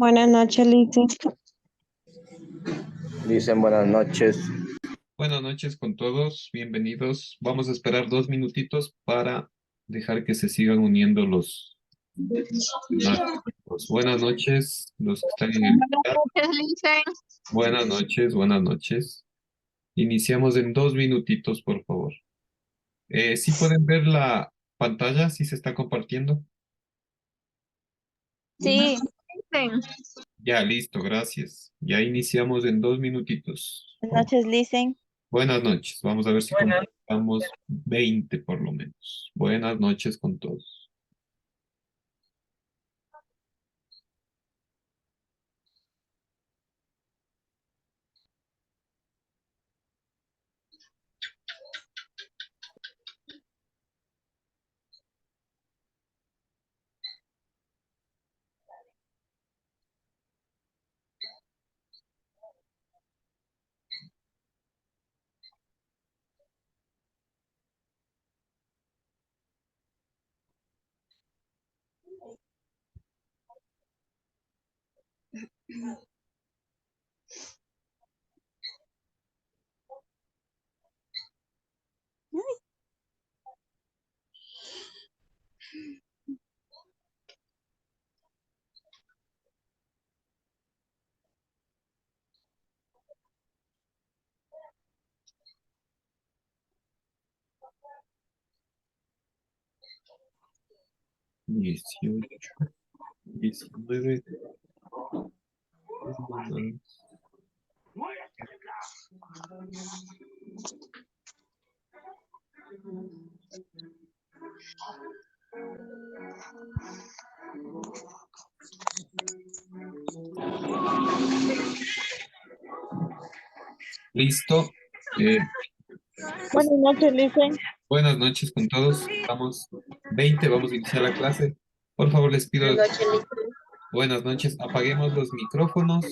Buenas noches, Lizzy. Dicen buenas noches. Buenas noches con todos, bienvenidos. Vamos a esperar 2 minutitos para dejar que se sigan uniendo los demás chicos. Buenas noches, los que están en el chat. Buenas noches, Lince. Buenas noches, buenas noches. Iniciamos en 2 minutitos, por favor. ¿Sí pueden ver la pantalla? ¿Sí se está compartiendo? Sí. Ya, listo, gracias. Ya iniciamos en 2 minutitos. Buenas noches, Lizzy. Buenas noches. Vamos a ver si completamos 20 por lo menos. Buenas noches con todos. Dieciocho, 19. Listo. Buenas noches, Lizzy. Buenas noches con todos. Estamos 20, vamos a iniciar la clase. Por favor, les pido buenas noches. Apaguemos los micrófonos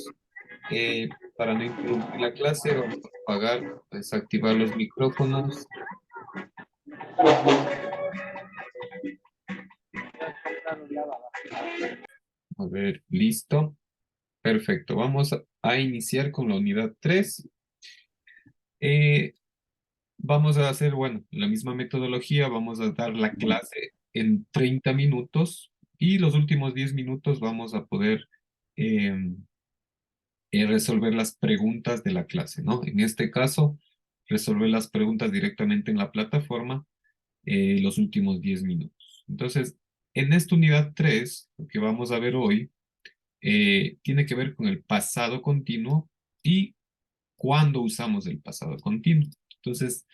para no interrumpir la clase. Vamos a apagar, desactivar los micrófonos. A ver, listo. Perfecto. Vamos a iniciar con la unidad 3. Vamos a hacer, bueno, la misma metodología. Vamos a dar la clase en 30 minutos y los últimos 10 minutos vamos a poder resolver las preguntas de la clase, ¿no? En este caso, resolver las preguntas directamente en la plataforma los últimos 10 minutos. Entonces, en esta unidad 3, lo que vamos a ver hoy, tiene que ver con el pasado continuo y cuándo usamos el pasado continuo. Entonces,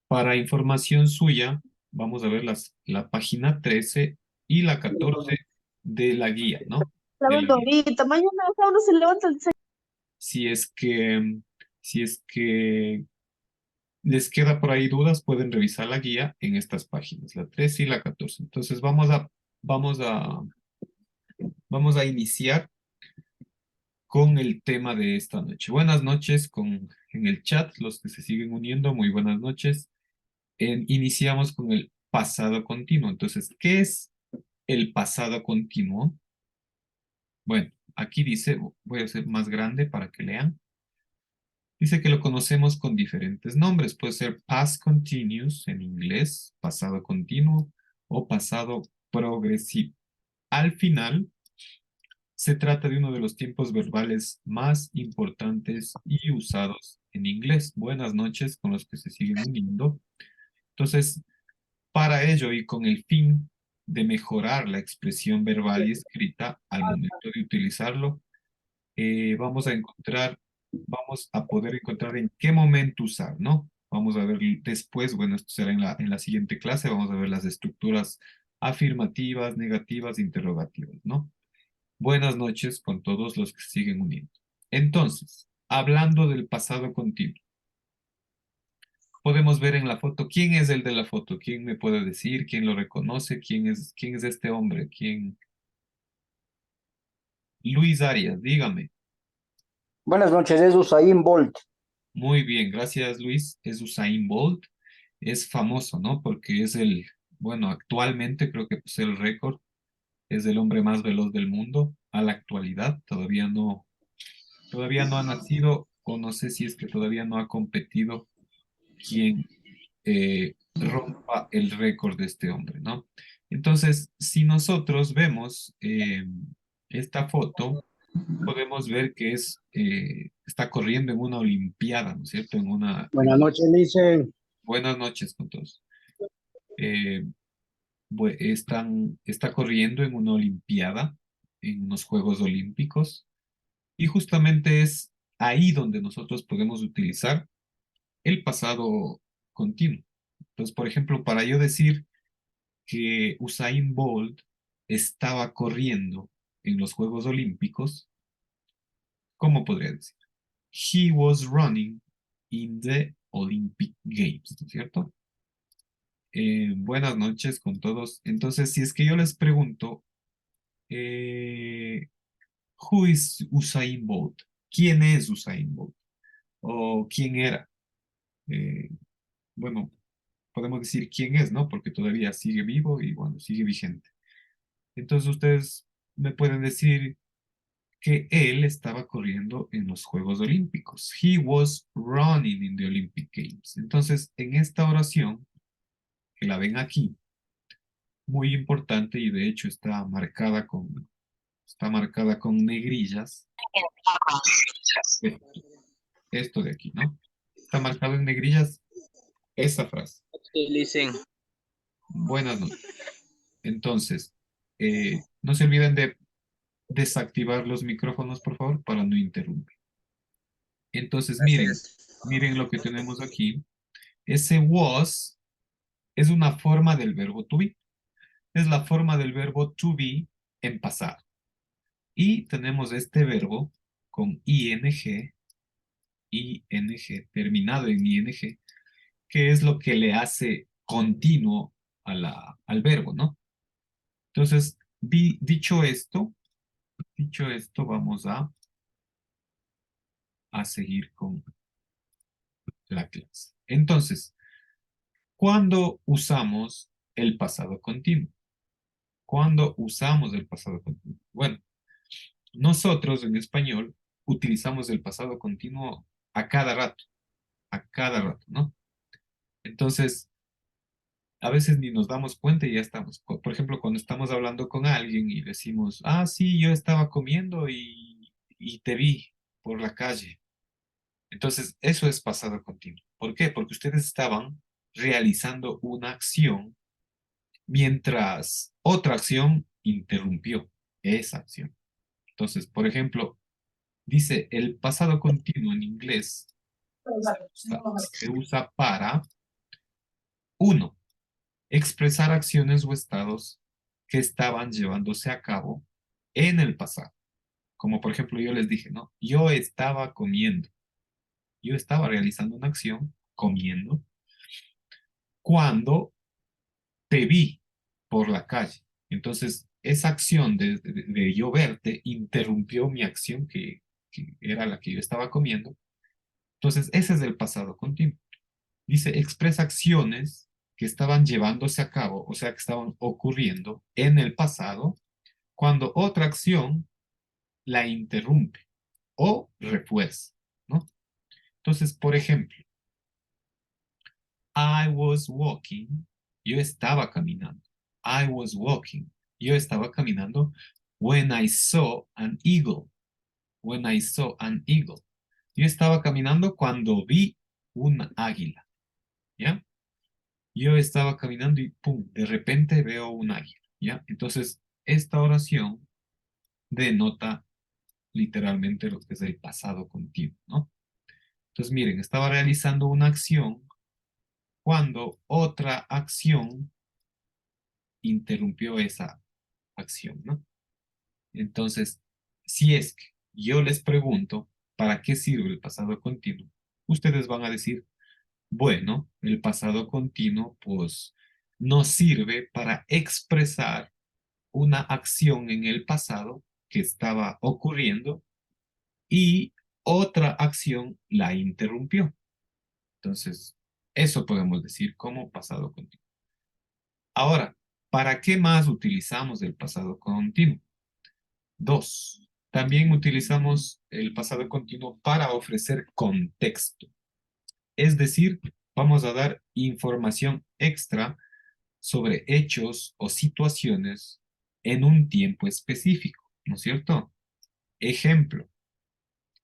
para información suya, vamos a ver la página 13 y la 14 de la guía, ¿no? De la guía. Ahorita, mañana uno se levanta el Si es que, si es que les queda por ahí dudas, pueden revisar la guía en estas páginas, la 13 y la 14. Entonces vamos a, vamos a iniciar con el tema de esta noche. Buenas noches en el chat, los que se siguen uniendo, muy buenas noches. Iniciamos con el pasado continuo. Entonces, ¿qué es el pasado continuo? Bueno, aquí dice, voy a hacer más grande para que lean. Dice que lo conocemos con diferentes nombres. Puede ser past continuous en inglés, pasado continuo o pasado progresivo. Al final, se trata de uno de los tiempos verbales más importantes y usados en inglés. Buenas noches con los que se siguen uniendo. Entonces, para ello y con el fin de mejorar la expresión verbal y escrita al momento de utilizarlo, vamos a poder encontrar en qué momento usar, ¿no? Vamos a ver después, bueno, esto será en la siguiente clase, vamos a ver las estructuras afirmativas, negativas, interrogativas, ¿no? Buenas noches con todos los que siguen uniendo. Entonces, hablando del pasado continuo, podemos ver en la foto, ¿quién es el de la foto? ¿Quién me puede decir? ¿Quién lo reconoce? ¿Quién es este hombre? ¿Quién? Luis Arias, dígame. Buenas noches, es Usain Bolt. Muy bien, gracias Luis. Es Usain Bolt. Es famoso, ¿no? Porque es bueno, actualmente creo que posee el récord es el hombre más veloz del mundo a la actualidad. Todavía no ha nacido, o no sé si es que todavía no ha competido quien rompa el récord de este hombre, ¿no? Entonces, si nosotros vemos esta foto, podemos ver que está corriendo en una olimpiada, ¿no es cierto? Buenas noches, Licen. Buenas noches con todos. Eh, está corriendo en una olimpiada, en unos Juegos Olímpicos, y justamente es ahí donde nosotros podemos utilizar el pasado continuo. Entonces, por ejemplo, para yo decir que Usain Bolt estaba corriendo en los Juegos Olímpicos, ¿cómo podría decir? He was running in the Olympic Games, ¿no es cierto? Buenas noches con todos. Entonces, si es que yo les pregunto, who is Usain Bolt? ¿Quién es Usain Bolt? ¿O quién era? Eh, bueno, podemos decir quién es, ¿no? Porque todavía sigue vivo y bueno, sigue vigente. Entonces ustedes me pueden decir que él estaba corriendo en los Juegos Olímpicos. He was running in the Olympic Games. Entonces, en esta oración, que la ven aquí, muy importante y de hecho está marcada con negrillas. Esto de aquí, ¿no? Está marcado en negrillas esa frase. Licen. Buenas noches. Entonces, no se olviden de desactivar los micrófonos, por favor, para no interrumpir. Entonces, miren lo que tenemos aquí. Ese was es una forma del verbo to be. Es la forma del verbo to be en pasado. Y tenemos este verbo con ing, terminado en ing, que es lo que le hace continuo al verbo, ¿no? Entonces, dicho esto, vamos a seguir con la clase. Entonces, ¿cuándo usamos el pasado continuo? ¿Cuándo usamos el pasado continuo? Bueno, nosotros en español utilizamos el pasado continuo a cada rato, ¿no? Entonces, a veces ni nos damos cuenta y ya estamos. Por ejemplo, cuando estamos hablando con alguien y decimos, ah, sí, yo estaba comiendo y te vi por la calle. Entonces, eso es pasado continuo. ¿Por qué? Porque ustedes estaban realizando una acción mientras otra acción interrumpió esa acción. Entonces, por ejemplo, dice el pasado continuo en inglés se usa para, uno, expresar acciones o estados que estaban llevándose a cabo en el pasado. Como por ejemplo yo les dije, ¿no? Yo estaba comiendo. Yo estaba realizando una acción, comiendo, cuando te vi por la calle. Entonces, esa acción de yo verte interrumpió mi acción que era la que yo estaba comiendo. Entonces, ese es el pasado continuo. Dice, expresa acciones que estaban llevándose a cabo, o sea, que estaban ocurriendo en el pasado, cuando otra acción la interrumpe o refuerza, ¿no? Entonces, por ejemplo, I was walking, yo estaba caminando. I was walking, yo estaba caminando when I saw an eagle. When I saw an eagle. Yo estaba caminando cuando vi un águila, ¿ya? Yo estaba caminando y pum, de repente veo un águila, ¿ya? Entonces, esta oración denota literalmente lo que es el pasado continuo, ¿no? Entonces, miren, estaba realizando una acción cuando otra acción interrumpió esa acción, ¿no? Entonces, si es que yo les pregunto, ¿para qué sirve el pasado continuo? Ustedes van a decir, bueno, el pasado continuo, pues, nos sirve para expresar una acción en el pasado que estaba ocurriendo y otra acción la interrumpió. Entonces, eso podemos decir como pasado continuo. Ahora, ¿Para qué más utilizamos el pasado continuo? 2. También utilizamos el pasado continuo para ofrecer contexto. Es decir, vamos a dar información extra sobre hechos o situaciones en un tiempo específico, ¿no es cierto? Ejemplo,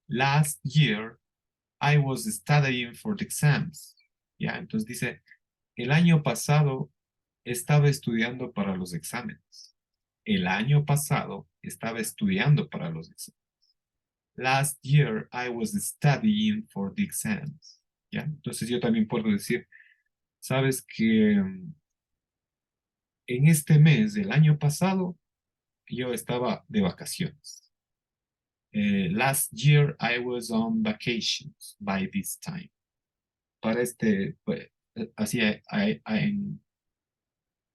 last year I was studying for the exams. Ya, entonces dice, el año pasado estaba estudiando para los exámenes. El año pasado estaba estudiando para los exámenes. Last year I was studying for the exams. ¿Ya? Entonces yo también puedo decir, sabes que en este mes del año pasado yo estaba de vacaciones. Last year I was on vacations by this time. Para este, pues, así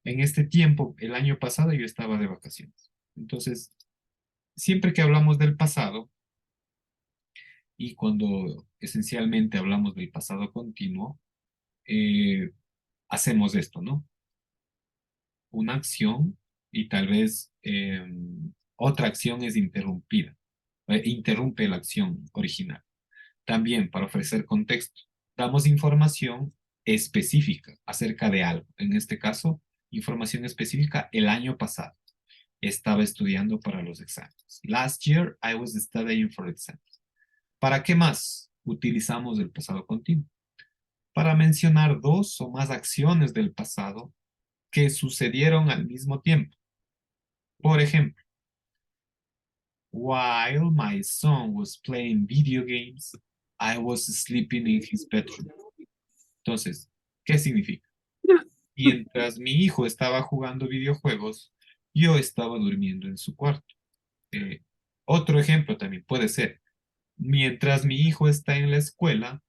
en este tiempo, el año pasado yo estaba de vacaciones. Entonces, siempre que hablamos del pasado y cuando esencialmente hablamos del pasado continuo, hacemos esto, ¿no? Una acción y tal vez otra acción es interrumpida, interrumpe la acción original. También para ofrecer contexto, damos información específica acerca de algo. En este caso, información específica el año pasado. Estaba estudiando para los exámenes. Last year I was studying for exams. ¿Para qué más utilizamos el pasado continuo? Para mencionar dos o más acciones del pasado que sucedieron al mismo tiempo. Por ejemplo, while my son was playing video games, I was sleeping in his bedroom. Entonces, ¿qué significa? Mientras mi hijo estaba jugando videojuegos, yo estaba durmiendo en su cuarto. Otro ejemplo también puede ser, mientras mi hijo está en la escuela,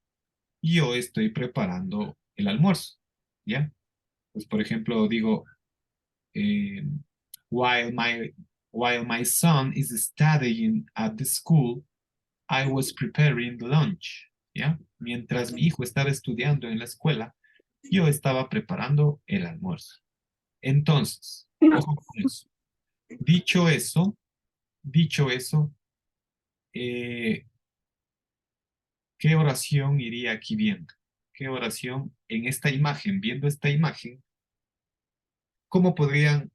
yo estoy preparando el almuerzo, ¿ya? Pues, por ejemplo, digo, eh, while my, while my son is studying at the school, I was preparing the lunch, ¿ya? Mientras mi hijo estaba estudiando en la escuela, yo estaba preparando el almuerzo. Entonces, ojo con eso. Dicho eso, dicho eso, eh, ¿qué oración iría aquí viendo? ¿Qué oración en esta imagen, viendo esta imagen, cómo podrían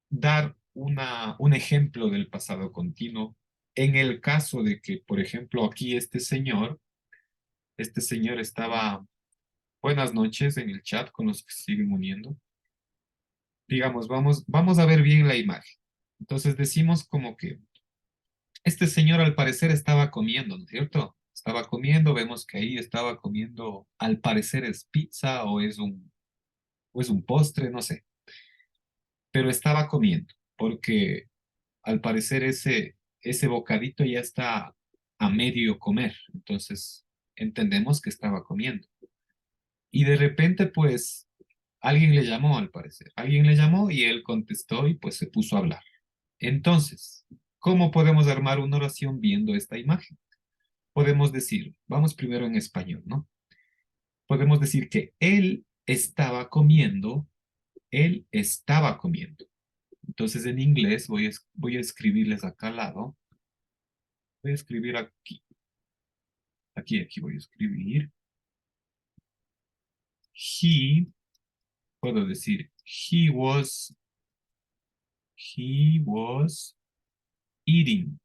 dar un ejemplo del pasado continuo en el caso de que, por ejemplo, aquí este señor estaba, buenas noches en el chat con los que se siguen uniendo. Digamos, vamos a ver bien la imagen. Entonces decimos como que este señor al parecer estaba comiendo, ¿no es cierto? Estaba comiendo, vemos que ahí estaba comiendo, al parecer es pizza o es un postre, no sé, pero estaba comiendo, porque al parecer ese bocadito ya está a medio comer, entonces entendemos que estaba comiendo. Y de repente, pues, alguien le llamó, al parecer. Alguien le llamó y él contestó y pues se puso a hablar. Entonces, ¿cómo podemos armar una oración viendo esta imagen? Podemos decir, vamos primero en español, ¿no? Podemos decir que él estaba comiendo. Entonces en inglés voy a escribirles acá al lado. Voy a escribir aquí. Aquí voy a escribir. He, puedo decir, he was eating.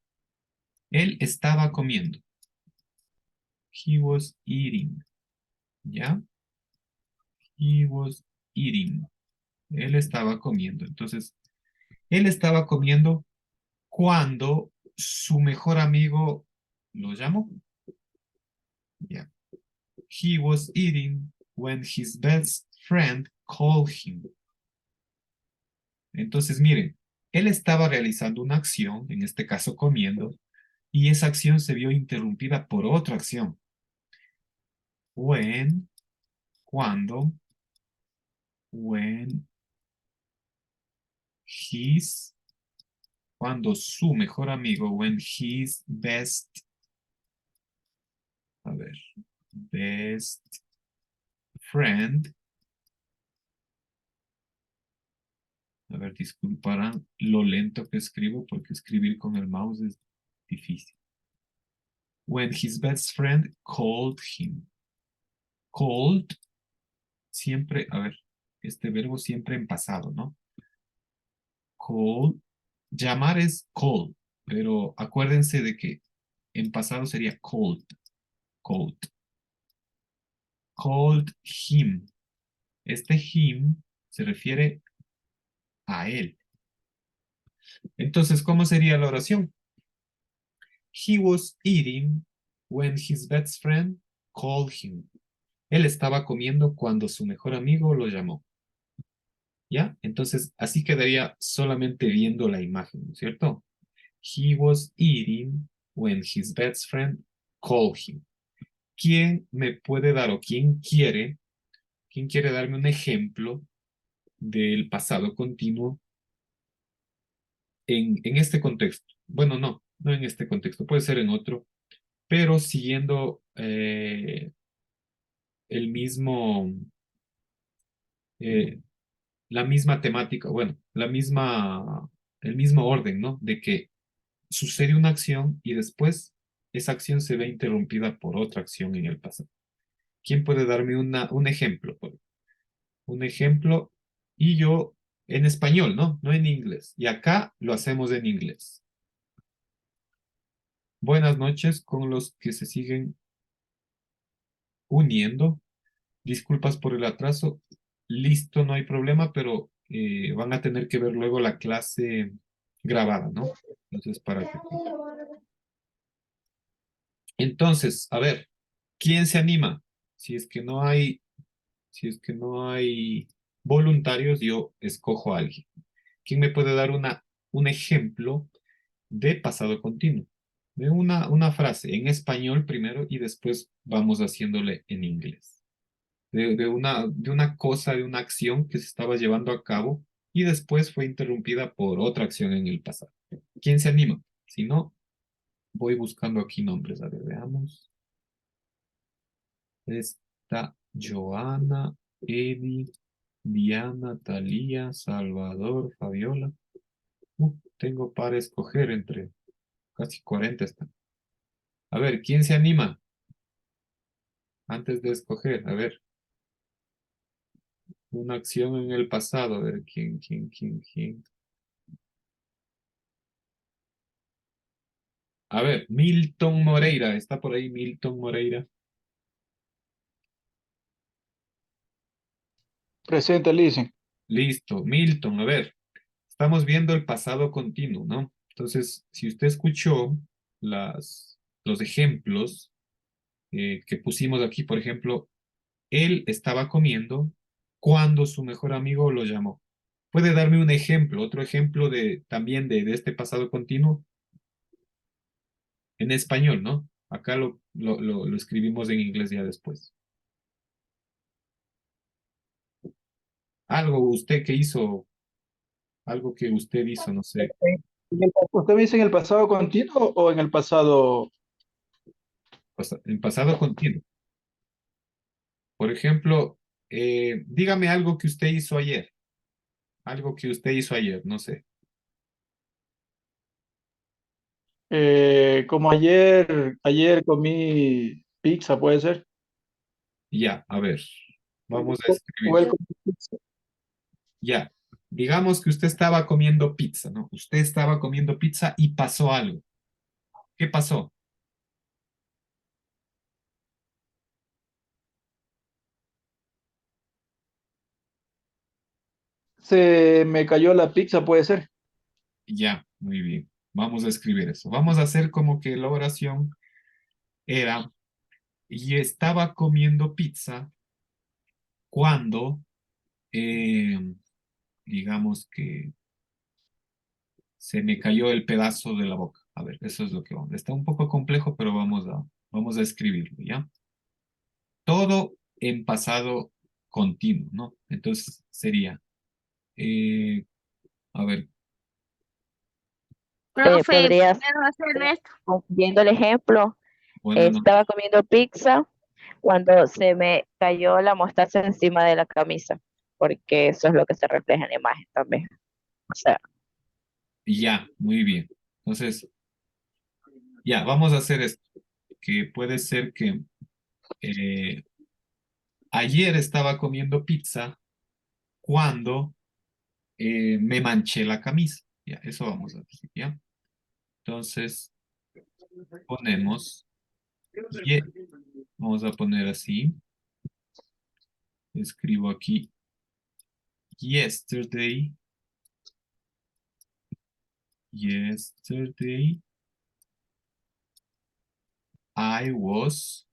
Él estaba comiendo. He was eating. ¿Ya? He was eating. Él estaba comiendo. Entonces, él estaba comiendo cuando su mejor amigo lo llamó. Yeah. He was eating when his best friend called him. Entonces, miren, él estaba realizando una acción, en este caso comiendo, y esa acción se vio interrumpida por otra acción. When, cuando, when his, cuando su mejor amigo, when his best, a ver, best friend ver, disculparán lo lento que escribo porque escribir con el mouse es difícil. When his best friend called him. Called, siempre, a ver, este verbo siempre en pasado, ¿no? Call, llamar es call, pero acuérdense de que en pasado sería called, called. Called him. Este him se refiere a él. Entonces, ¿cómo sería la oración? He was eating when his best friend called him. Él estaba comiendo cuando su mejor amigo lo llamó. ¿Ya? Entonces, así quedaría solamente viendo la imagen, ¿no es cierto? He was eating when his best friend called him. ¿Quién me puede dar o quién quiere darme un ejemplo del pasado continuo en este contexto? Bueno, no en este contexto, puede ser en otro, pero siguiendo el mismo, la misma temática, bueno, el mismo orden, ¿no? De que sucede una acción y después esa acción se ve interrumpida por otra acción en el pasado. ¿Quién puede darme un ejemplo? Un ejemplo y yo en español, ¿no? No en inglés. Y acá lo hacemos en inglés. Buenas noches con los que se siguen uniendo. Disculpas por el atraso. Listo, no hay problema, pero van a tener que ver luego la clase grabada, ¿no? Entonces, para que... Entonces, a ver, ¿quién se anima? Si es que no hay, si es que no hay voluntarios, yo escojo a alguien. ¿Quién me puede dar un ejemplo de pasado continuo? De una frase en español primero y después vamos haciéndole en inglés. De una cosa, de una acción que se estaba llevando a cabo y después fue interrumpida por otra acción en el pasado. ¿Quién se anima? Si no, voy buscando aquí nombres. A ver, veamos. Está Joana, Eddie, Diana, Talía, Salvador, Fabiola. Tengo para escoger entre casi 40 están. A ver, ¿quién se anima? Antes de escoger, a ver. Una acción en el pasado, a ver, ¿quién? A ver, Milton Moreira, ¿está por ahí Milton Moreira? Presente, Licen. Listo, Milton, a ver. Estamos viendo el pasado continuo, ¿no? Entonces, si usted escuchó los ejemplos que pusimos aquí, por ejemplo, él estaba comiendo cuando su mejor amigo lo llamó. ¿Puede darme un ejemplo, otro ejemplo también de este pasado continuo? En español, ¿no? Acá lo escribimos en inglés ya después. Algo usted que hizo, algo que usted hizo, no sé, ¿Usted me dice en el pasado continuo o en el pasado? en pasado continuo. Por ejemplo, dígame algo que usted hizo ayer. Algo que usted hizo ayer, no sé. Como ayer comí pizza, ¿puede ser? Ya, a ver, vamos a O él escribir. comió pizza. Ya, digamos que usted estaba comiendo pizza, ¿no? Usted estaba comiendo pizza y pasó algo. ¿Qué pasó? Se me cayó la pizza, ¿puede ser? Ya, muy bien. Vamos a escribir eso. Vamos a hacer como que la oración era, y estaba comiendo pizza cuando, eh, digamos que se me cayó el pedazo de la boca. A ver, eso es lo que vamos. Está un poco complejo, pero vamos a escribirlo, ¿ya? Todo en pasado continuo, ¿no? Entonces sería, eh, a ver, Profe, Podrías, ¿puedo hacer esto? viendo el ejemplo, buenas noches. estaba comiendo pizza cuando se me cayó la mostaza encima de la camisa, porque eso es lo que se refleja en la imagen también. pizza. Ya, muy bien. Entonces, ya, vamos a hacer esto. Que puede ser que eh, ayer estaba comiendo pizza cuando me manché la camisa. Ya, eso vamos a decir, ¿ya? Entonces, ponemos, vamos a poner así. Escribo aquí, yesterday, I was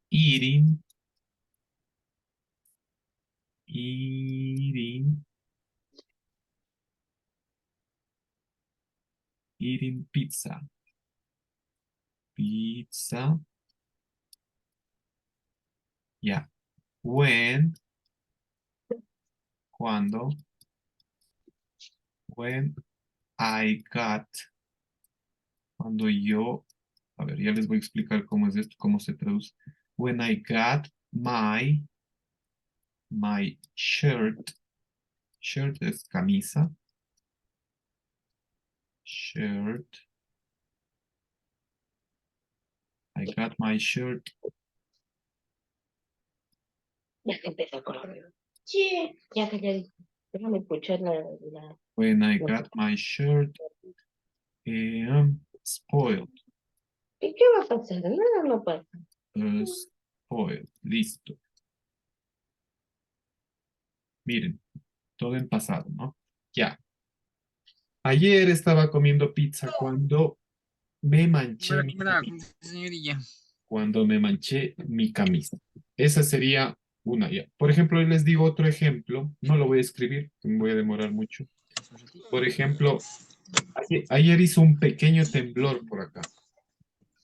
eating, eating pizza. Ya. Cuando, I got, cuando yo, a ver, ya les voy a explicar cómo es esto, cómo se traduce. When I got my shirt es camisa, I got my shirt. Ya que empezó con la Sí. Ya calladito. Déjame escuchar la... When I got my shirt spoiled. ¿Y qué va a pasar? Nada no pasa. Spoiled. Listo. Miren, todo en pasado, ¿no? Ya. Ayer estaba comiendo pizza cuando me manché mi camisa. Cuando me manché mi camisa. Esa sería una ya. Por ejemplo, les digo otro ejemplo. No lo voy a escribir, me voy a demorar mucho. Por ejemplo, ayer hizo un pequeño temblor por acá.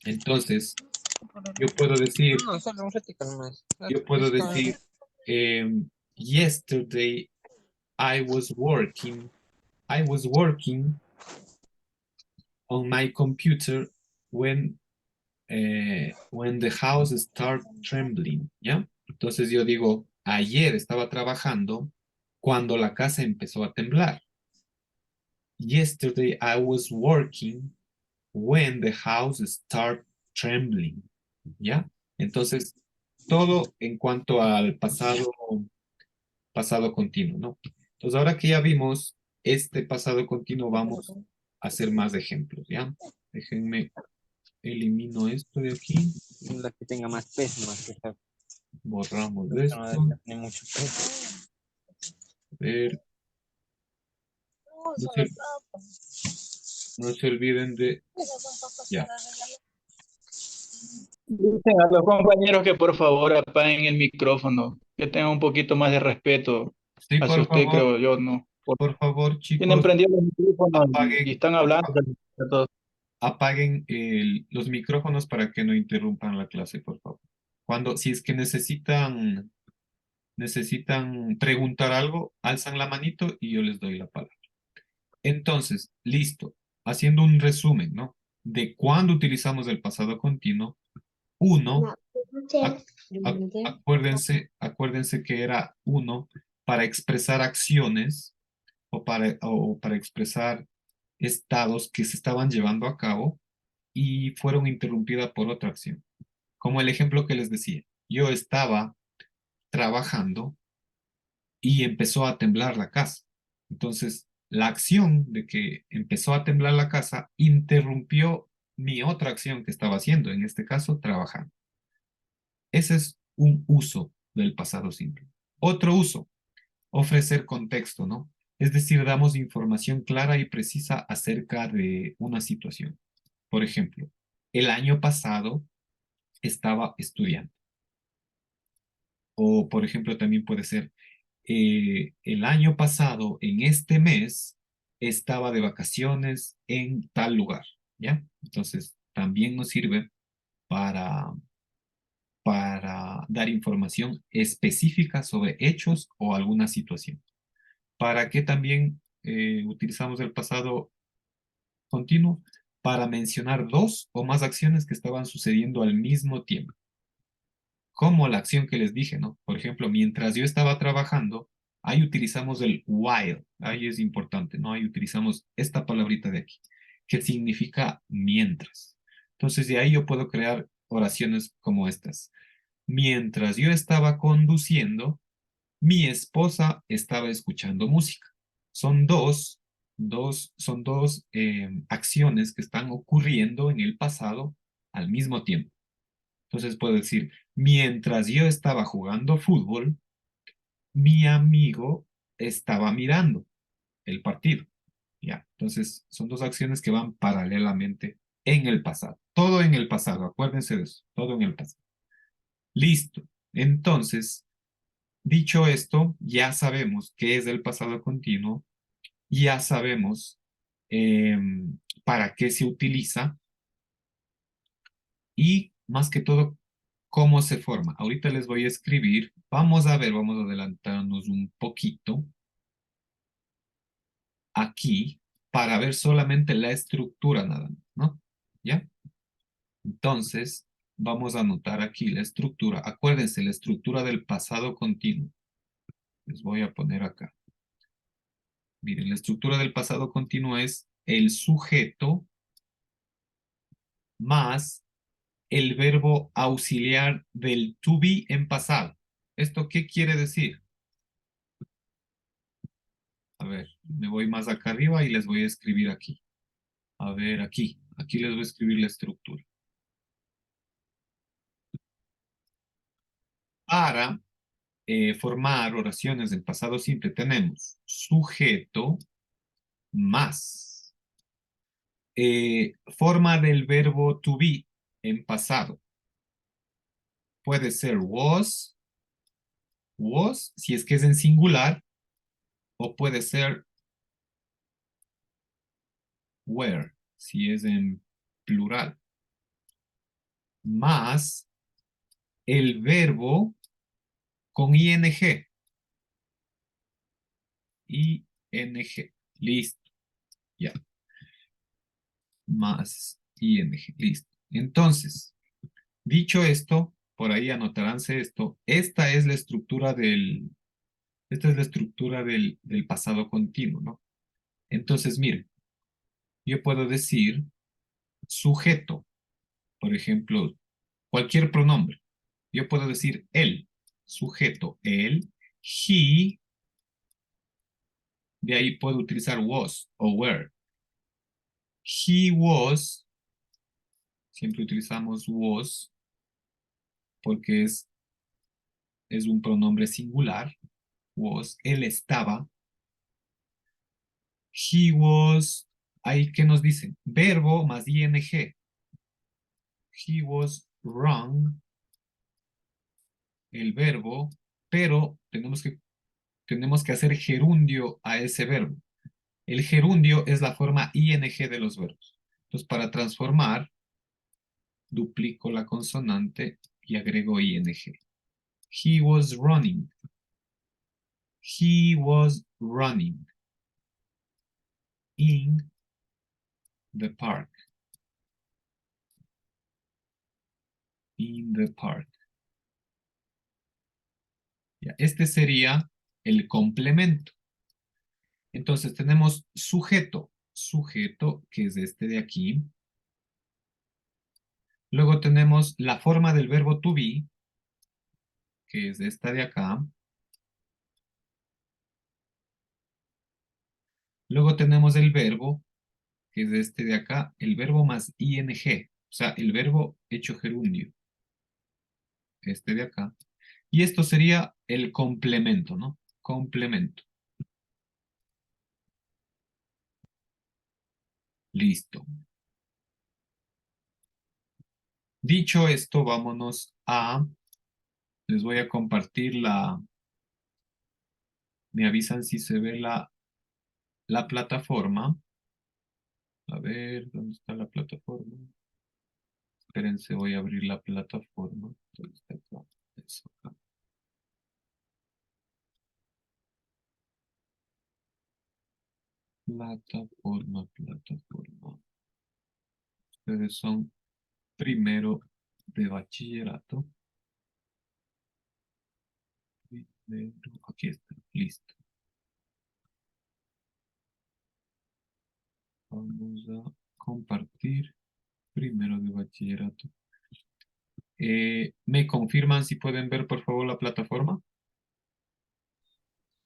Entonces, yo puedo decir, yesterday I was working on my computer when the house started trembling, ¿ya? Entonces yo digo, ayer estaba trabajando cuando la casa empezó a temblar. Yesterday I was working when the house started trembling, ¿ya? Entonces, todo en cuanto al pasado continuo, ¿no? Entonces, ahora que ya vimos este pasado continuo, vamos a hacer más ejemplos, ¿ya? Déjenme, elimino esto de aquí, La que tenga más peso, más que esta. borramos No esto, tiene mucho peso. a ver, no se, no se olviden de, ya, Dicen a los compañeros que por favor apaguen el micrófono, que tengan un poquito más de respeto sí, hacia usted, creo yo, ¿no? por favor, Tienen chicos, prendidos los micrófonos y apaguen, están hablando de todo. apaguen los micrófonos para que no interrumpan la clase, por favor. Si es que necesitan preguntar algo, alzan la manito y yo les doy la palabra. Entonces, listo. Haciendo un resumen, ¿no? De cuándo utilizamos el pasado continuo. Uno, acuérdense que era uno para expresar acciones o para expresar estados que se estaban llevando a cabo y fueron interrumpidas por otra acción. Como el ejemplo que les decía, yo estaba trabajando y empezó a temblar la casa. Entonces, la acción de que empezó a temblar la casa interrumpió mi otra acción que estaba haciendo, en este caso, trabajando. Ese es un uso del pasado simple. Otro uso, ofrecer contexto, ¿no? Es decir, damos información clara y precisa acerca de una situación. Por ejemplo, el año pasado estaba estudiando. O, por ejemplo, también puede ser, el año pasado, en este mes, estaba de vacaciones en tal lugar, ¿ya? Entonces, también nos sirve para, para dar información específica sobre hechos o alguna situación. ¿Para qué también utilizamos el pasado continuo? Para mencionar dos o más acciones que estaban sucediendo al mismo tiempo. como la acción que les dije, ¿no? Por ejemplo, mientras yo estaba trabajando, ahí utilizamos el while. Ahí es importante, ¿no? Ahí utilizamos esta palabrita de aquí, que significa mientras. Entonces, de ahí yo puedo crear oraciones como estas. Mientras yo estaba conduciendo, mi esposa estaba escuchando música. Son dos acciones que están ocurriendo en el pasado al mismo tiempo. Entonces puedo decir, mientras yo estaba jugando fútbol, mi amigo estaba mirando el partido. Ya, entonces son dos acciones que van paralelamente en el pasado. Todo en el pasado, acuérdense de eso, todo en el pasado. Listo. Entonces, dicho esto, ya sabemos qué es el pasado continuo, ya sabemos para qué se utiliza y más que todo cómo se forma. Ahorita les voy a escribir. Vamos a ver, vamos a adelantarnos un poquito aquí para ver solamente la estructura nada más, ¿no? ¿Ya? Entonces, vamos a anotar aquí la estructura. Acuérdense, la estructura del pasado continuo. Les voy a poner acá. Miren, la estructura del pasado continuo es el sujeto más el verbo auxiliar del to be en pasado. ¿Esto qué quiere decir? A ver, me voy más acá arriba y les voy a escribir aquí. A ver, aquí. Aquí les voy a escribir la estructura. Para formar oraciones en pasado simple tenemos sujeto más forma del verbo to be en pasado. Puede ser was, si es que es en singular, o puede ser were, si es en plural. Más el verbo con ing. ing. Listo. Ya. Más ing. Listo. Entonces, dicho esto, por ahí anotaránse esto. Esta es la estructura del pasado continuo, ¿no? Entonces, miren, yo puedo decir sujeto, por ejemplo, cualquier pronombre. Yo puedo decir él, sujeto, él, he, de ahí puedo utilizar was o were. He was, siempre utilizamos was porque es un pronombre singular. Was, él estaba. He was, ahí que nos dicen, verbo más ing. He was wrong, el verbo, pero tenemos que hacer gerundio a ese verbo. El gerundio es la forma ing de los verbos. Entonces, para transformar, duplico la consonante y agrego ing. He was running. He was running in the park. In the park. Ya, este sería el complemento. Entonces tenemos sujeto, que es este de aquí. Luego tenemos la forma del verbo to be, que es esta de acá. Luego tenemos el verbo, que es este de acá, el verbo más ing, o sea, el verbo hecho gerundio, este de acá. Y esto sería el complemento, ¿no? Complemento. Listo. Dicho esto, vámonos a... Les voy a compartir me avisan si se ve la plataforma. A ver, ¿dónde está la plataforma? Espérense, voy a abrir la plataforma. ¿Dónde está acá? Eso, acá. Plataforma. Ustedes son primero de bachillerato. Aquí está, listo. Vamos a compartir primero de bachillerato. ¿Me confirman si pueden ver por favor la plataforma?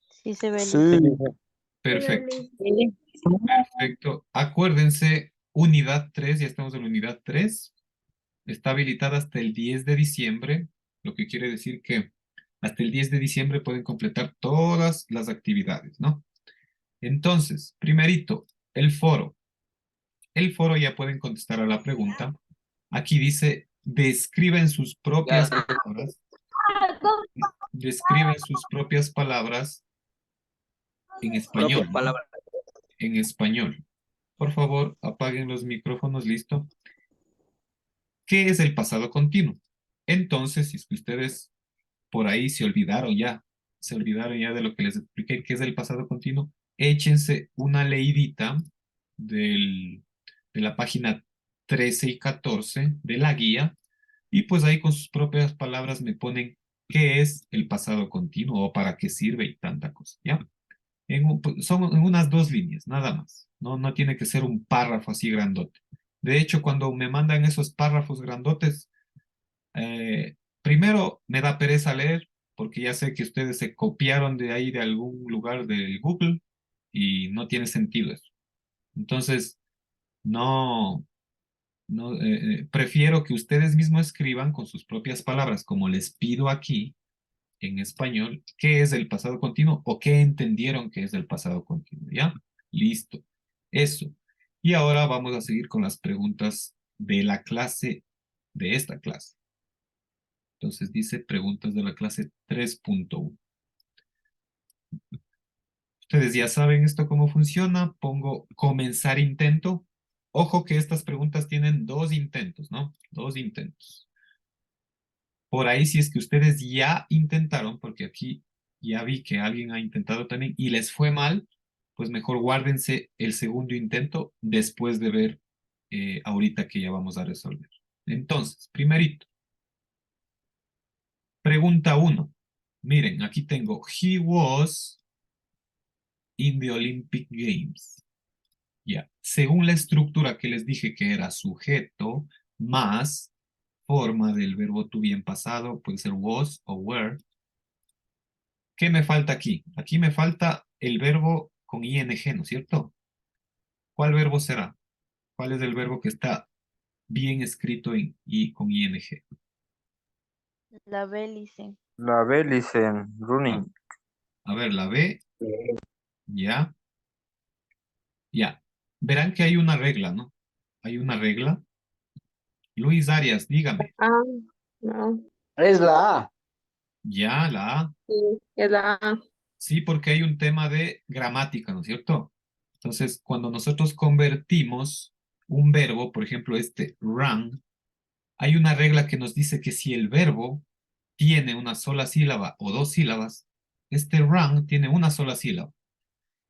Sí se ve. Sí. Perfecto. Perfecto. Acuérdense, unidad 3, ya estamos en la unidad 3. Está habilitada hasta el 10 de diciembre, lo que quiere decir que hasta el 10 de diciembre pueden completar todas las actividades, ¿no? Entonces, primerito, el foro. El foro ya pueden contestar a la pregunta. Aquí dice, describen sus propias palabras. Describen sus propias palabras en español, Propias ¿no? palabras. En español. Por favor, apaguen los micrófonos, listo. ¿Qué es el pasado continuo? Entonces, si es que ustedes por ahí se olvidaron ya de lo que les expliqué, qué es el pasado continuo, échense una leidita de la página 13 y 14 de la guía, y pues ahí con sus propias palabras me ponen qué es el pasado continuo o para qué sirve y tanta cosa, ¿ya? Son en unas 2 líneas, nada más. No tiene que ser un párrafo así grandote. De hecho, cuando me mandan esos párrafos grandotes, primero me da pereza leer, porque ya sé que ustedes se copiaron de ahí de algún lugar del Google y no tiene sentido eso. Entonces, prefiero que ustedes mismos escriban con sus propias palabras, como les pido aquí en español, qué es el pasado continuo o qué entendieron que es el pasado continuo, ¿ya? Listo. Eso. Y ahora vamos a seguir con las preguntas de la clase, de esta clase. Entonces dice preguntas de la clase 3.1. Ustedes ya saben esto cómo funciona. Pongo comenzar intento. Ojo que estas preguntas tienen 2 intentos, ¿no? 2 intentos. Por ahí, si es que ustedes ya intentaron, porque aquí ya vi que alguien ha intentado también y les fue mal, pues mejor guárdense el segundo intento después de ver ahorita que ya vamos a resolver. Entonces, primerito. Pregunta 1. Miren, aquí tengo, he was in the Olympic Games. Ya. Según la estructura que les dije que era sujeto más forma del verbo to be en pasado, puede ser was o were. ¿Qué me falta aquí? Aquí me falta el verbo con ing, ¿no es cierto? ¿Cuál verbo será? ¿Cuál es el verbo que está bien escrito con ing? La B, dicen. La B, dicen, running. A ver, la B, ya. Ya. Verán que hay una regla, ¿no? Hay una regla. Luis Arias, dígame. Ah, no. Es la A. Ya, la A. Sí, es la A. Sí, porque hay un tema de gramática, ¿no es cierto? Entonces, cuando nosotros convertimos un verbo, por ejemplo, este run, hay una regla que nos dice que si el verbo tiene una sola sílaba o 2 sílabas, este run tiene una sola sílaba.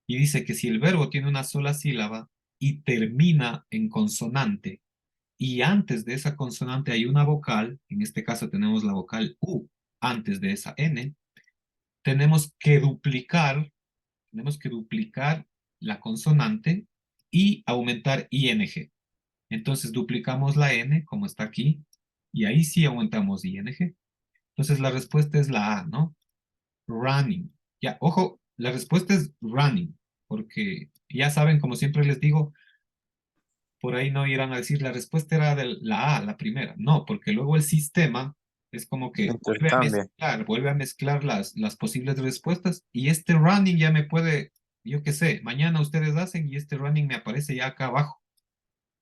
Y dice que si el verbo tiene una sola sílaba y termina en consonante, y antes de esa consonante hay una vocal, en este caso tenemos la vocal U antes de esa N, tenemos que duplicar la consonante y aumentar ing. Entonces duplicamos la N, como está aquí, y ahí sí aumentamos ing. Entonces la respuesta es la A, ¿no? Running. Ya, ojo, la respuesta es running, porque ya saben, como siempre les digo, por ahí no irán a decir la respuesta era de la A, la primera. No, porque luego el sistema es como que Intercambia. vuelve a mezclar las posibles respuestas y este running ya me puede, yo qué sé, mañana ustedes hacen y este running me aparece ya acá abajo.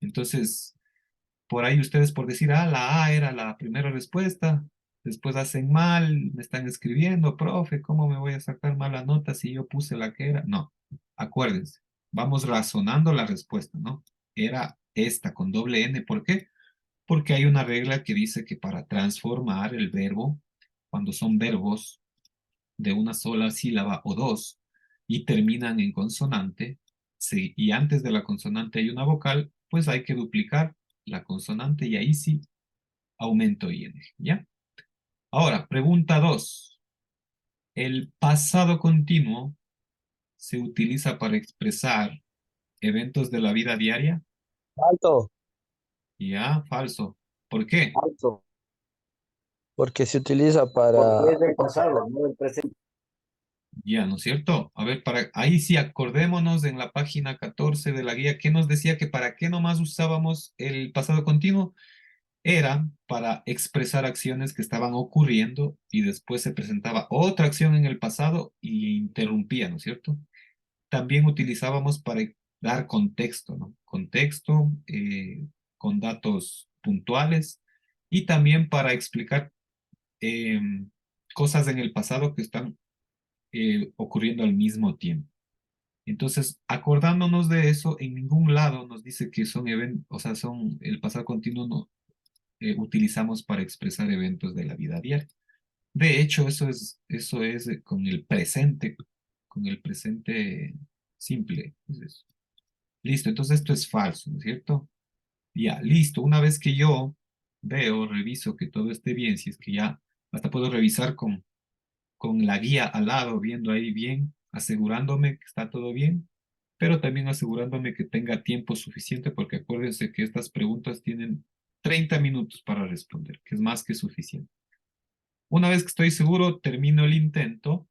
Entonces, por ahí ustedes por decir, la A era la primera respuesta, después hacen mal, me están escribiendo, profe, ¿cómo me voy a sacar mala nota si yo puse la que era? No, acuérdense, vamos razonando la respuesta, ¿no? Era esta con doble N, ¿por qué? Porque hay una regla que dice que para transformar el verbo, cuando son verbos de una sola sílaba o 2 y terminan en consonante, y antes de la consonante hay una vocal, pues hay que duplicar la consonante y ahí sí aumento ing, ¿ya? Ahora, pregunta 2. El pasado continuo se utiliza para expresar eventos de la vida diaria. Alto, Ya, falso. ¿Por qué? Alto. porque se utiliza para... Porque es del pasado, no del presente. Ya, ¿no es cierto? A ver, ahí sí, acordémonos en la página 14 de la guía, ¿qué nos decía que para qué nomás usábamos el pasado continuo? Era para expresar acciones que estaban ocurriendo y después se presentaba otra acción en el pasado y interrumpía, ¿no es cierto? También utilizábamos para dar contexto, ¿no? Contexto con datos puntuales y también para explicar cosas en el pasado que están ocurriendo al mismo tiempo. Entonces, acordándonos de eso, en ningún lado nos dice que son eventos, o sea, son el pasado continuo no utilizamos para expresar eventos de la vida diaria. De hecho, eso es con el presente simple. Es eso. Listo, entonces esto es falso, ¿no es cierto? Ya, listo. Una vez que yo veo, reviso que todo esté bien, si es que ya hasta puedo revisar con la guía al lado, viendo ahí bien, asegurándome que está todo bien, pero también asegurándome que tenga tiempo suficiente, porque acuérdense que estas preguntas tienen 30 minutos para responder, que es más que suficiente. Una vez que estoy seguro, termino el intento,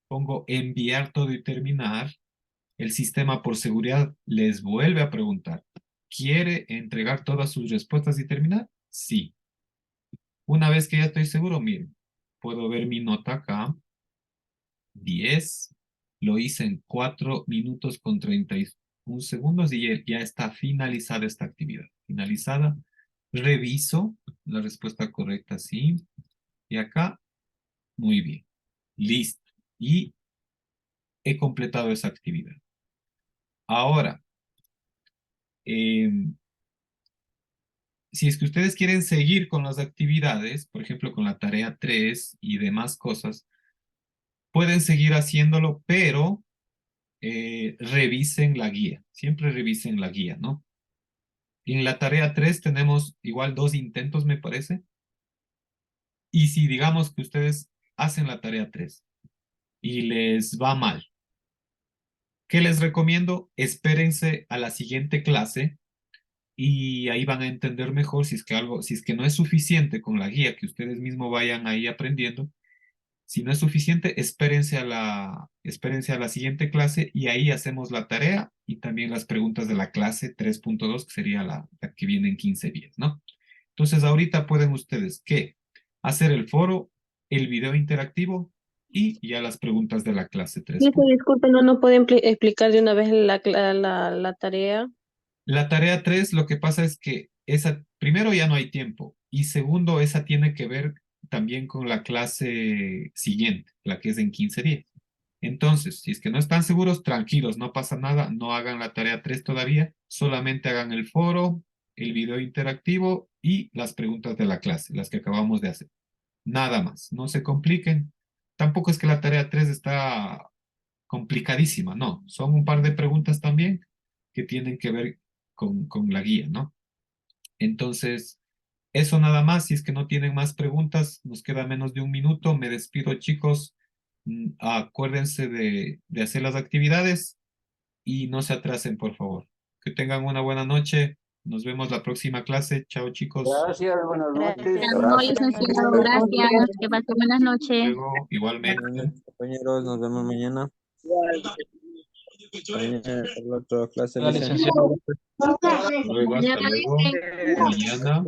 pongo enviar todo y terminar. El sistema por seguridad les vuelve a preguntar, ¿quiere entregar todas sus respuestas y terminar? Sí. Una vez que ya estoy seguro, miren, puedo ver mi nota acá, 10, lo hice en 4 minutos con 31 segundos y ya está finalizada esta actividad. Finalizada, reviso la respuesta correcta, sí, y acá, muy bien, listo, y he completado esa actividad. Ahora, si es que ustedes quieren seguir con las actividades, por ejemplo, con la tarea 3 y demás cosas, pueden seguir haciéndolo, pero revisen la guía. Siempre revisen la guía, ¿no? En la tarea 3 tenemos igual 2 intentos, me parece. Y si digamos que ustedes hacen la tarea 3 y les va mal, ¿qué les recomiendo? Espérense a la siguiente clase y ahí van a entender mejor si es que no es suficiente con la guía, que ustedes mismos vayan ahí aprendiendo. Si no es suficiente, espérense a la siguiente clase y ahí hacemos la tarea y también las preguntas de la clase 3.2, que sería la que viene en 15 días, ¿no? Entonces, ahorita pueden ustedes, ¿qué? Hacer el foro, el video interactivo y ya las preguntas de la clase 3. Disculpe, no pueden explicar de una vez la tarea. La tarea 3, lo que pasa es que esa, primero ya no hay tiempo y segundo, esa tiene que ver también con la clase siguiente, la que es en 15 días. Entonces, si es que no están seguros, tranquilos, no pasa nada, no hagan la tarea 3 todavía, solamente hagan el foro, el video interactivo y las preguntas de la clase, las que acabamos de hacer. Nada más, no se compliquen. Tampoco es que la tarea 3 está complicadísima, no, son un par de preguntas también que tienen que ver con la guía, ¿no? Entonces, eso nada más, si es que no tienen más preguntas, nos queda menos de un minuto, me despido chicos, acuérdense de hacer las actividades y no se atrasen, por favor. Que tengan una buena noche, nos vemos la próxima clase, chao chicos. Gracias, buenas noches. Gracias. No, Buenas licenciado, noches. gracias. Que pase buenas noches. Luego, igualmente. Compañeros, nos vemos mañana. Mañana por la otra clase, Hola, licenciado. licenciado. Luego, hasta luego. Mañana.